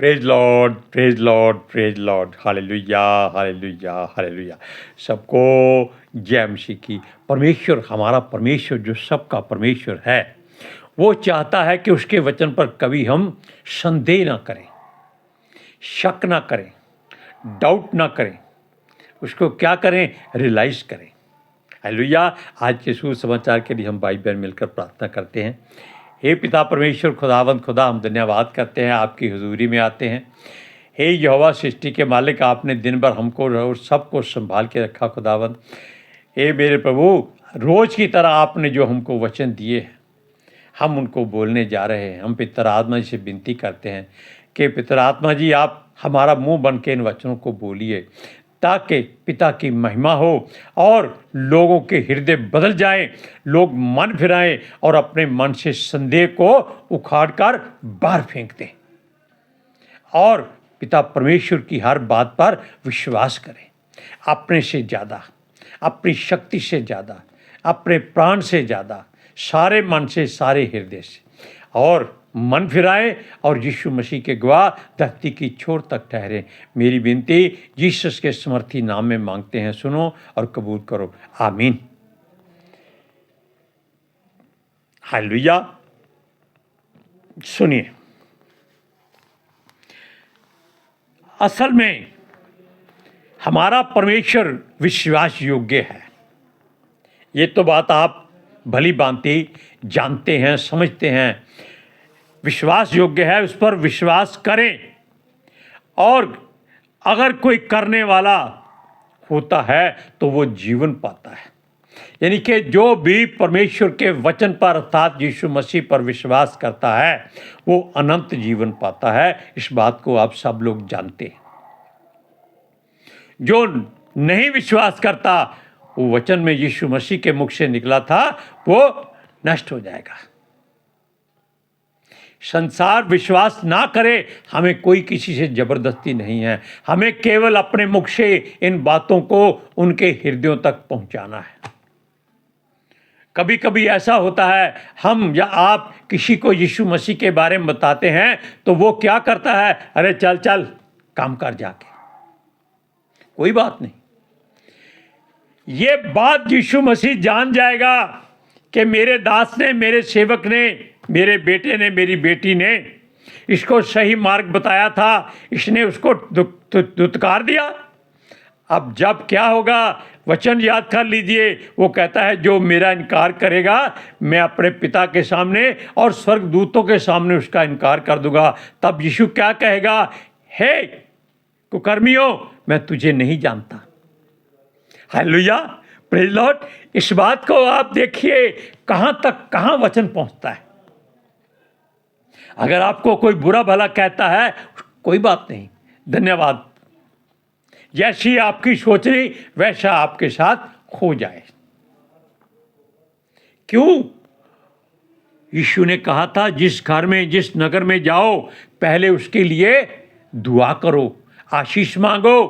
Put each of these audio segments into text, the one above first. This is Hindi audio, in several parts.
Praise Lord, praise Lord, praise Lord. Hallelujah, hallelujah, hallelujah. सबको जय मसीह की। परमेश्वर, हमारा परमेश्वर जो सबका परमेश्वर है, वो चाहता है कि उसके वचन पर कभी हम संदेह ना करें, शक ना करें, डाउट ना करें। उसको क्या करें? रियलाइज करें। हालेलुया। आज के सुसमाचार के लिए हम भाई बहन मिलकर प्रार्थना करते हैं। हे पिता परमेश्वर, खुदावंद खुदा, हम धन्यवाद करते हैं, आपकी हुजूरी में आते हैं। हे यहोवा सृष्टि के मालिक, आपने दिन भर हमको और सबको संभाल के रखा खुदावंद। हे मेरे प्रभु, रोज़ की तरह आपने जो हमको वचन दिए हैं, हम उनको बोलने जा रहे हैं। हम पितर आत्मा जी से विनती करते हैं कि पितर आत्मा जी, आप हमारा मुंह बन के इन वचनों को बोलिए, ताकि पिता की महिमा हो और लोगों के हृदय बदल जाएं, लोग मन फिराएं और अपने मन से संदेह को उखाड़ कर बाहर फेंक दें और पिता परमेश्वर की हर बात पर विश्वास करें। अपने से ज़्यादा, अपनी शक्ति से ज़्यादा, अपने प्राण से ज़्यादा, सारे मन से, सारे हृदय से, और मन फिराएं और यीशु मसीह के गवाह धरती की छोर तक ठहरे। मेरी विनती यीशु के समर्थी नाम में मांगते हैं, सुनो और कबूल करो। आमीन। हालेलुया। सुनिए, असल में हमारा परमेश्वर विश्वास योग्य है। ये तो बात आप भली भांति जानते हैं, समझते हैं। विश्वास योग्य है, उस पर विश्वास करें। और अगर कोई करने वाला होता है तो वो जीवन पाता है। यानी कि जो भी परमेश्वर के वचन पर अर्थात यीशु मसीह पर विश्वास करता है, वो अनंत जीवन पाता है। इस बात को आप सब लोग जानते हैं। जो नहीं विश्वास करता, वो वचन में यीशु मसीह के मुख से निकला था, वो नष्ट हो जाएगा। संसार विश्वास ना करे, हमें कोई किसी से जबरदस्ती नहीं है। हमें केवल अपने मुख से इन बातों को उनके हृदयों तक पहुंचाना है। कभी कभी ऐसा होता है, हम या आप किसी को यीशु मसीह के बारे में बताते हैं तो वो क्या करता है? अरे चल चल, काम कर जाके, कोई बात नहीं। ये बात यीशु मसीह जान जाएगा कि मेरे दास ने, मेरे सेवक ने, मेरे बेटे ने, मेरी बेटी ने इसको सही मार्ग बताया था, इसने उसको धुतकार दिया। अब जब क्या होगा, वचन याद कर लीजिए। वो कहता है, जो मेरा इनकार करेगा, मैं अपने पिता के सामने और स्वर्गदूतों के सामने उसका इनकार कर दूंगा। तब यीशु क्या कहेगा? हे कुकर्मियों, मैं तुझे नहीं जानता। Hallelujah, praise Lord. इस बात को आप देखिए, कहां तक, कहां वचन पहुंचता है। अगर आपको कोई बुरा भला कहता है, कोई बात नहीं, धन्यवाद। जैसी आपकी सोचनी वैसा आपके साथ हो जाए। क्यों? यीशु ने कहा था, जिस घर में, जिस नगर में जाओ, पहले उसके लिए दुआ करो, आशीष मांगो,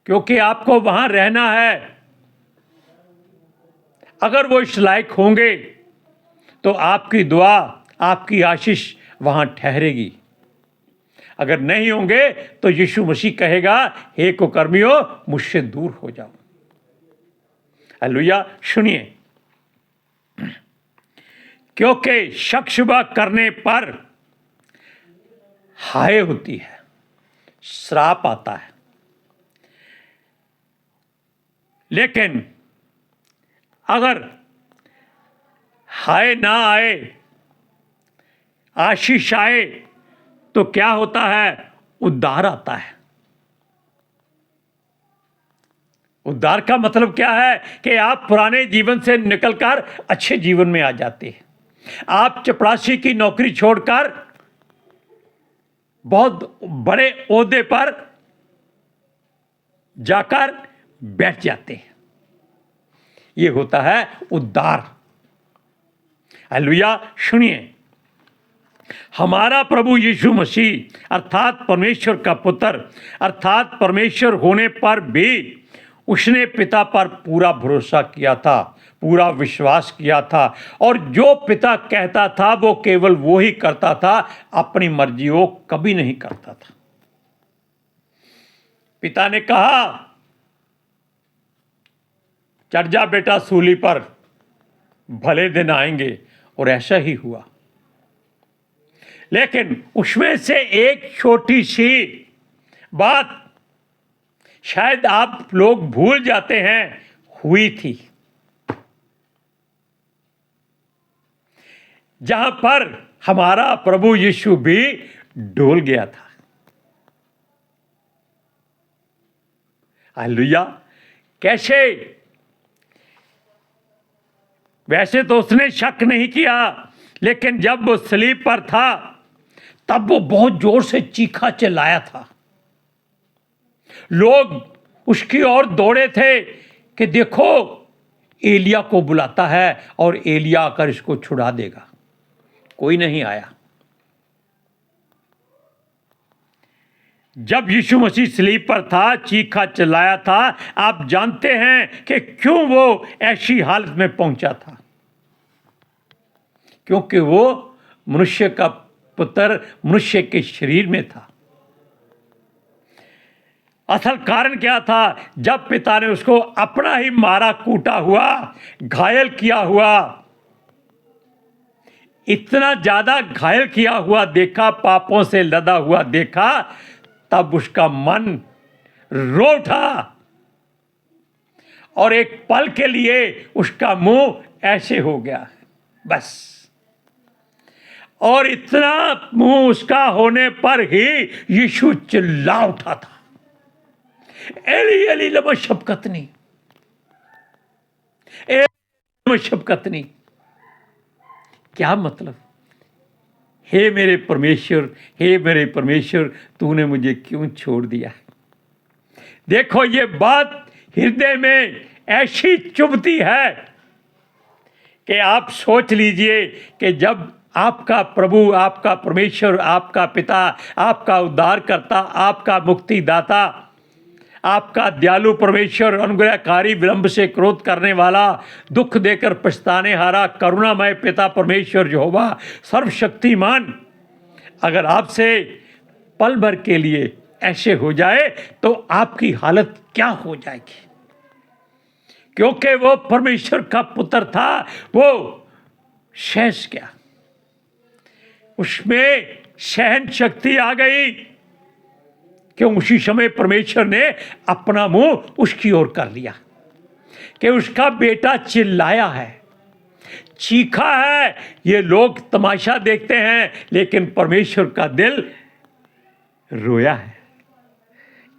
क्योंकि आपको वहां रहना है। अगर वो इस लायक होंगे तो आपकी दुआ, आपकी आशीष वहां ठहरेगी। अगर नहीं होंगे तो यीशु मसीह कहेगा, हे कुकर्मियों, मुझसे दूर हो जाओ। हालेलुया। सुनिए, क्योंकि शक शुबा करने पर हाय होती है, श्राप आता है। लेकिन अगर हाय ना आए, आशीष आए, तो क्या होता है? उद्धार आता है। उद्धार का मतलब क्या है? कि आप पुराने जीवन से निकलकर अच्छे जीवन में आ जाते हैं। आप चपरासी की नौकरी छोड़कर बहुत बड़े ओहदे पर जाकर बैठ जाते हैं। ये होता है उद्धार। हालेलुया। सुनिए, हमारा प्रभु यीशु मसीह अर्थात परमेश्वर का पुत्र, अर्थात परमेश्वर होने पर भी उसने पिता पर पूरा भरोसा किया था, पूरा विश्वास किया था, और जो पिता कहता था वो केवल वो ही करता था, अपनी मर्जी वो कभी नहीं करता था। पिता ने कहा, चढ़ जा बेटा सूली पर, भले दिन आएंगे, और ऐसा ही हुआ। लेकिन उसमें से एक छोटी सी बात शायद आप लोग भूल जाते हैं, हुई थी, जहां पर हमारा प्रभु यीशु भी डोल गया था। हालेलुया। कैसे? वैसे तो उसने शक नहीं किया, लेकिन जब वो सलीब पर था तब वो बहुत जोर से चीखा चिल्लाया था। लोग उसकी ओर दौड़े थे कि देखो, एलिया को बुलाता है और एलिया आकर इसको छुड़ा देगा। कोई नहीं आया। जब यीशु मसीह सलीब पर था, चीखा चिल्लाया था। आप जानते हैं कि क्यों वो ऐसी हालत में पहुंचा था? क्योंकि वो मनुष्य का पुत्र मनुष्य के शरीर में था। असल कारण क्या था? जब पिता ने उसको अपना ही मारा कूटा हुआ, घायल किया हुआ, इतना ज्यादा घायल किया हुआ देखा, पापों से लदा हुआ देखा, तब उसका मन रो उठा और एक पल के लिए उसका मुंह ऐसे हो गया, बस। और इतना मुंह उसका होने पर ही यीशु चिल्ला उठा था, एली एली लमा शबक्तनी, एली लमा शबक्तनी। क्या मतलब? हे मेरे परमेश्वर, हे मेरे परमेश्वर, तूने मुझे क्यों छोड़ दिया? देखो, ये बात हृदय में ऐसी चुभती है कि आप सोच लीजिए कि जब आपका प्रभु, आपका परमेश्वर, आपका पिता, आपका उद्धारकर्ता, आपका मुक्तिदाता, आपका दयालु परमेश्वर, अनुग्रहकारी, विलंब से क्रोध करने वाला, दुख देकर पछताने हारा, करुणामय पिता परमेश्वर यहोवा सर्वशक्तिमान, अगर आपसे पल भर के लिए ऐसे हो जाए तो आपकी हालत क्या हो जाएगी? क्योंकि वो परमेश्वर का पुत्र था, वो शेष क्या, उसमें सहन शक्ति आ गई। क्यों? उसी समय परमेश्वर ने अपना मुंह उसकी ओर कर लिया कि उसका बेटा चिल्लाया है, चीखा है। ये लोग तमाशा देखते हैं, लेकिन परमेश्वर का दिल रोया है,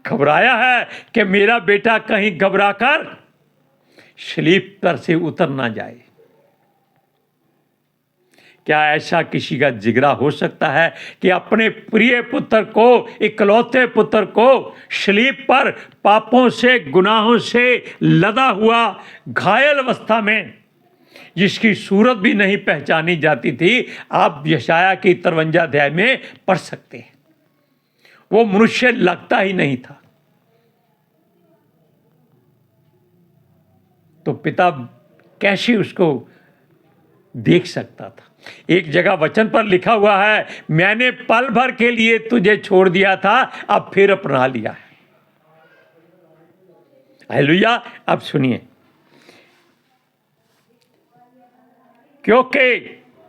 घबराया है कि मेरा बेटा कहीं घबराकर सलीब पर से उतर ना जाए। क्या ऐसा किसी का जिगरा हो सकता है कि अपने प्रिय पुत्र को, इकलौते पुत्र को सलीब पर पापों से, गुनाहों से लदा हुआ, घायल अवस्था में, जिसकी सूरत भी नहीं पहचानी जाती थी, आप यशाया की 53 अध्याय में पढ़ सकते हैं। वो मनुष्य लगता ही नहीं था। तो पिता कैसे उसको देख सकता था? एक जगह वचन पर लिखा हुआ है, मैंने पल भर के लिए तुझे छोड़ दिया था, अब फिर अपना लिया है। हालेलुया। अब सुनिए, क्योंकि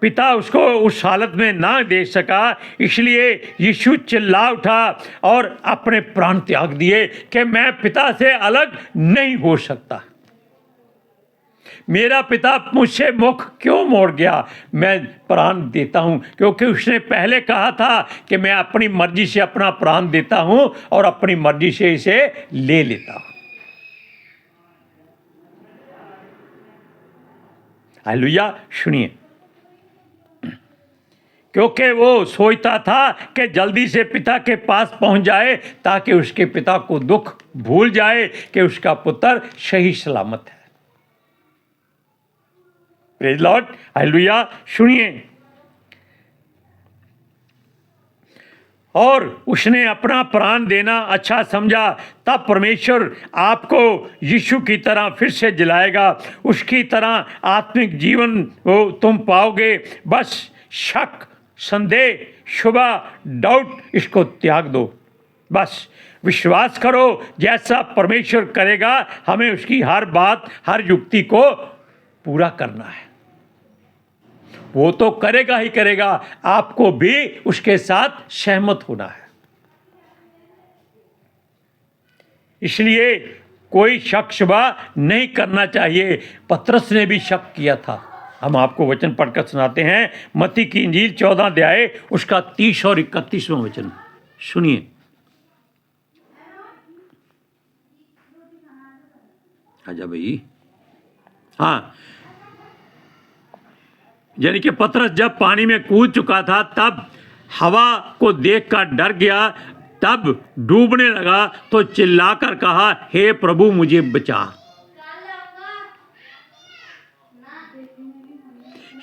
पिता उसको उस हालत में ना देख सका, इसलिए यीशु चिल्ला उठा और अपने प्राण त्याग दिए कि मैं पिता से अलग नहीं हो सकता। मेरा पिता मुझसे मुख क्यों मोड़ गया? मैं प्राण देता हूं, क्योंकि उसने पहले कहा था कि मैं अपनी मर्जी से अपना प्राण देता हूं और अपनी मर्जी से इसे ले लेता हूं। हालेलुया। सुनिए, क्योंकि वो सोचता था कि जल्दी से पिता के पास पहुंच जाए, ताकि उसके पिता को दुख भूल जाए कि उसका पुत्र सही सलामत है। Praise Lord. हालेलुया। सुनिए, और उसने अपना प्राण देना अच्छा समझा, तब परमेश्वर आपको यीशु की तरह फिर से जिलाएगा, उसकी तरह आत्मिक जीवन वो तुम पाओगे। बस शक, संदेह, शुबा, डाउट, इसको त्याग दो। बस विश्वास करो, जैसा परमेश्वर करेगा हमें उसकी हर बात, हर युक्ति को पूरा करना है। वो तो करेगा ही करेगा, आपको भी उसके साथ सहमत होना है। इसलिए कोई शक शुबा नहीं करना चाहिए। पतरस ने भी शक किया था। हम आपको वचन पढ़कर सुनाते हैं, मत्ती की इंजील 14 अध्याय उसका 30 और 31वां वचन सुनिए। आजा भाई। हाँ, यानी कि पतरस जब पानी में कूद चुका था, तब हवा को देखकर डर गया, तब डूबने लगा तो चिल्लाकर कहा, हे प्रभु मुझे बचा।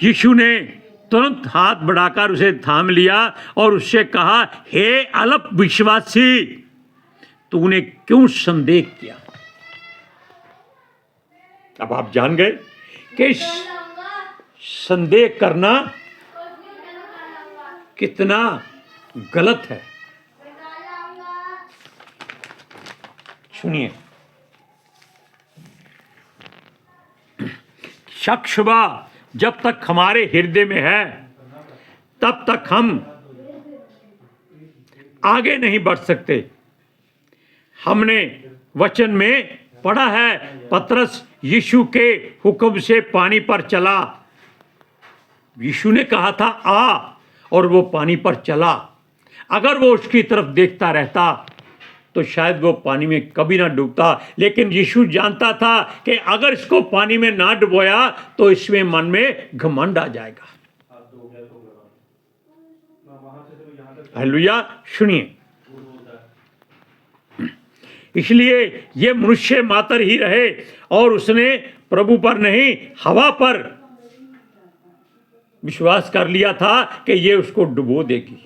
यीशु ने तुरंत हाथ बढ़ाकर उसे थाम लिया और उससे कहा, हे अल्प विश्वासी, तूने क्यों संदेह किया। अब आप जान गए कि संदेह करना कितना गलत है। सुनिए, शक शुबा जब तक हमारे हृदय में है, तब तक हम आगे नहीं बढ़ सकते। हमने वचन में पढ़ा है, पतरस यीशु के हुक्म से पानी पर चला। यीशु ने कहा था आ, और वो पानी पर चला। अगर वो उसकी तरफ देखता रहता तो शायद वो पानी में कभी ना डूबता। लेकिन यीशु जानता था कि अगर इसको पानी में ना डुबोया तो इसमें मन में घमंड आ जाएगा। हालेलुया। सुनिए, इसलिए ये मनुष्य मात्र ही रहे और उसने प्रभु पर नहीं, हवा पर विश्वास कर लिया था कि ये उसको डुबो देगी,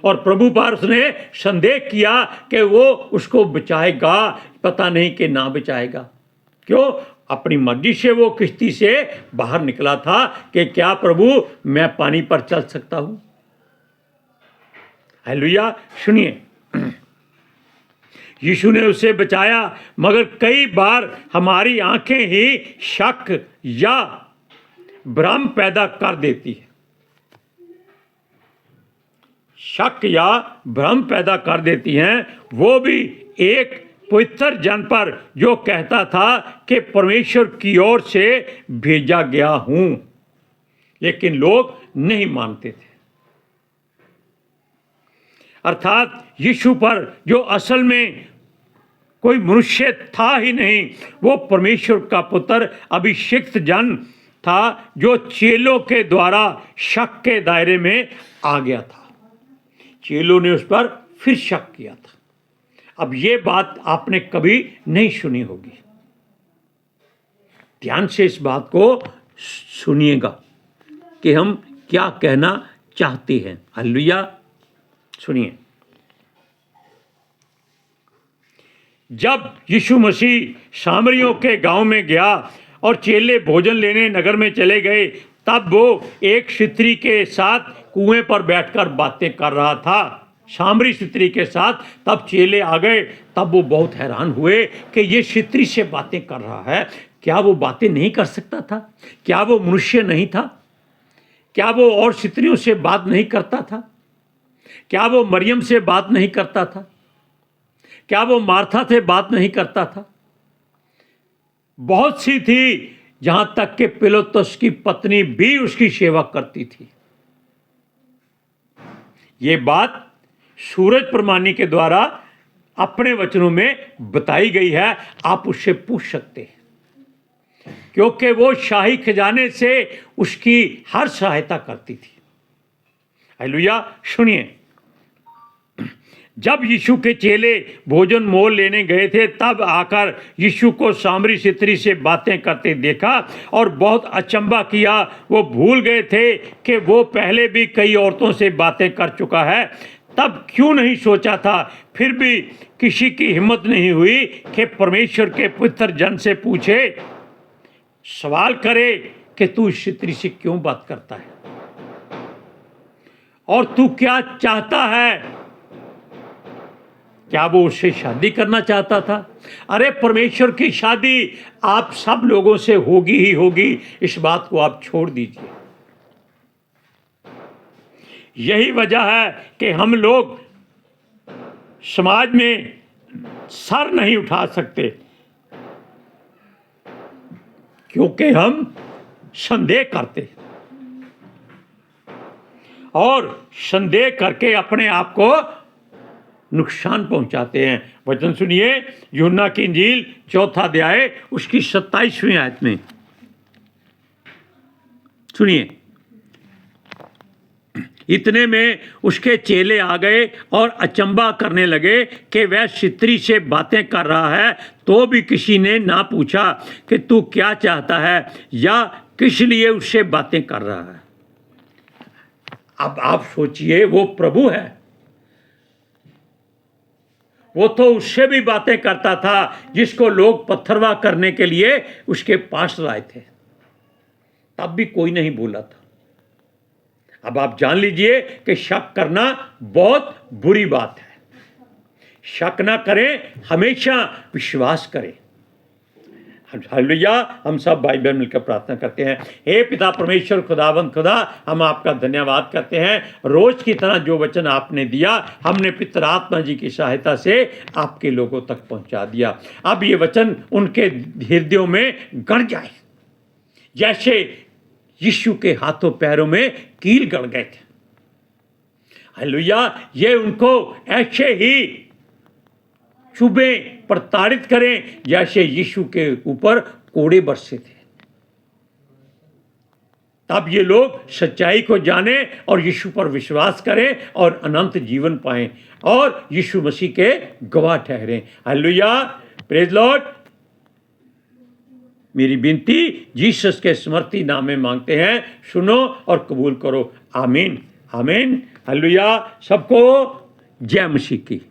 और प्रभु पर उसने संदेह किया कि वो उसको बचाएगा, पता नहीं कि ना बचाएगा। क्यों? अपनी मर्जी से वो किश्ती से बाहर निकला था कि क्या प्रभु मैं पानी पर चल सकता हूं। हालेलुया। सुनिए, यीशु ने उसे बचाया, मगर कई बार हमारी आंखें ही शक या भ्रम पैदा कर देती है। शक या भ्रम पैदा कर देती हैं, वो भी एक पवित्र जन पर जो कहता था कि परमेश्वर की ओर से भेजा गया हूं, लेकिन लोग नहीं मानते थे। अर्थात यीशु पर जो असल में कोई मनुष्य था ही नहीं, वो परमेश्वर का पुत्र अभिषिक्त जन था, जो चेलों के द्वारा शक के दायरे में आ गया था। चेलों ने उस पर फिर शक किया था। अब ये बात आपने कभी नहीं सुनी होगी। ध्यान से इस बात को सुनिएगा कि हम क्या कहना चाहते हैं। हालेलुया। सुनिए, जब यीशु मसीह सामरियों के गांव में गया और चेले भोजन लेने नगर में चले गए, तब वो एक स्त्री के साथ कुएं पर बैठकर बातें कर रहा था। सामरी स्त्री के साथ। तब चेले आ गए। तब वो बहुत हैरान हुए कि ये स्त्री से बातें कर रहा है। क्या वो बातें नहीं कर सकता था? क्या वो मनुष्य नहीं था? क्या वो और स्त्रियों से बात नहीं करता था? क्या वो मरियम से बात नहीं करता था? क्या वो मार्था से बात नहीं करता था? बहुत सी थी, जहां तक कि पिलातुस की पत्नी भी उसकी सेवा करती थी। ये बात सूरज प्रमाणी के द्वारा अपने वचनों में बताई गई है। आप उससे पूछ सकते हैं, क्योंकि वो शाही खजाने से उसकी हर सहायता करती थी। हालेलुया। सुनिए, जब यीशु के चेले भोजन मोल लेने गए थे, तब आकर यीशु को सामरी स्त्री से बातें करते देखा और बहुत अचंभा किया। वो भूल गए थे कि वो पहले भी कई औरतों से बातें कर चुका है। तब क्यों नहीं सोचा था? फिर भी किसी की हिम्मत नहीं हुई कि परमेश्वर के पवित्र जन से पूछे, सवाल करे कि तू इस स्त्री से क्यों बात करता है और तू क्या चाहता है? क्या वो उससे शादी करना चाहता था? अरे परमेश्वर की शादी आप सब लोगों से होगी ही होगी, इस बात को आप छोड़ दीजिए। यही वजह है कि हम लोग समाज में सर नहीं उठा सकते, क्योंकि हम संदेह करते हैं और संदेह करके अपने आप को नुकसान पहुंचाते हैं। वचन सुनिए, यूहन्ना की इंजील 4 अध्याय उसकी 27वीं आयत में सुनिए। इतने में उसके चेले आ गए और अचंभा करने लगे कि वह स्त्री से बातें कर रहा है, तो भी किसी ने ना पूछा कि तू क्या चाहता है या किस लिए उससे बातें कर रहा है। अब आप सोचिए, वो प्रभु है, वो तो उससे भी बातें करता था जिसको लोग पत्थरवाह करने के लिए उसके पास लाए थे, तब भी कोई नहीं बोला था। अब आप जान लीजिए कि शक करना बहुत बुरी बात है। शक ना करें, हमेशा विश्वास करें। हालेलुया। हम सब भाई बहन मिलकर प्रार्थना करते हैं। हे पिता परमेश्वर खुदावंद खुदा, हम आपका धन्यवाद करते हैं। रोज की तरह जो वचन आपने दिया, हमने पितर आत्मा जी की सहायता से आपके लोगों तक पहुंचा दिया। अब ये वचन उनके हृदयों में गड़ जाए, जैसे यीशु के हाथों पैरों में कील गड़ गए थे। हालेलुया। ये उनको ऐसे ही चुभे, प्रताड़ित करें जैसे यीशु के ऊपर कोड़े बरसे थे। तब ये लोग सच्चाई को जाने और यीशु पर विश्वास करें और अनंत जीवन पाएं और यीशु मसीह के गवाह ठहरें। हालेलुया। Praise Lord. मेरी विनती जीसस के समर्थी नाम में मांगते हैं, सुनो और कबूल करो। आमीन आमीन। हालेलुया। सबको जय मसीह की।